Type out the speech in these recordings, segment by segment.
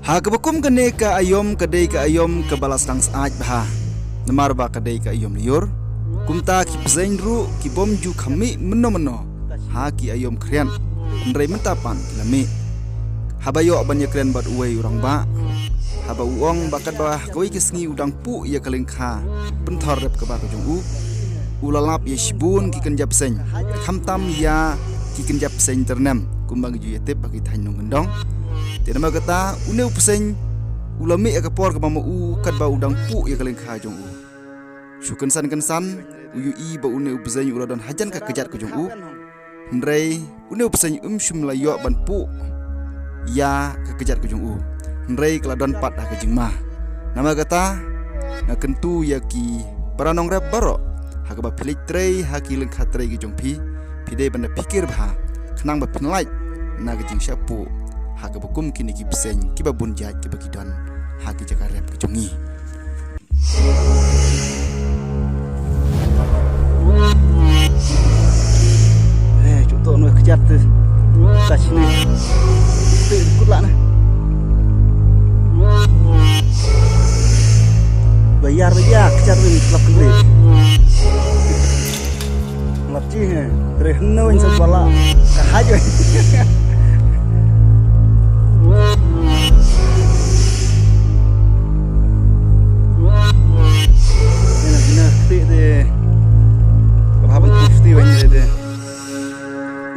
Hakabakum kene ka ayom kadai ka ayom ke balas tang saaj bah. Namar ba kadai ka ayom liur. Kumta ki pezain ru ki bomju kami meno. Ha ki ayom krian. Ndrai mentapan lami. Habayo banyak krian bat uai urang ba. Haba uong bakat bah koi kisngi udang pu ya kalengkha. Penthor rep ke ba ke jong u. Ulalap ya shibun ki kenjap seng. Khamtam ya ki kenjap seng ternem. Kumbang ju yetep bagi thain nong gendong. Tidak mahu kata uneu peseng ulami ya kapor ke mama u kat ba udang pu ya kaleng kha jong u. Syukan san uyu i ba uneu peseng uladan hajan ka kejar ke jong u. Ndrei uneu peseng shum la yo ban pu ya ka kejar ke jong u. Ndrei keladan pat ha ke jing mah. Nama kata na kentu ya ki paranong rap baro ha ka ba pilik trei ha ki leng kha trei ke jong pi pide banda pikir bah kenang ba pinlai na ke jing syapu. Haka bukum kini ki peseng ki babun jaj ki bagi don haki jaga rep ke jongi. Contoh nuh kejar tu tas ni tu ikut lah nah. Bayar kejar ni kelap kembali. Kelap cih terhenu insya Allah kahaj.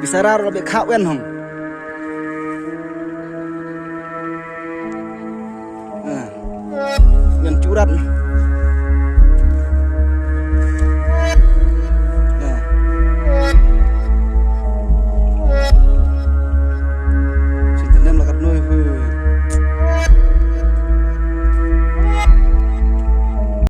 Bisarar lebih kawen hong. Yang curat.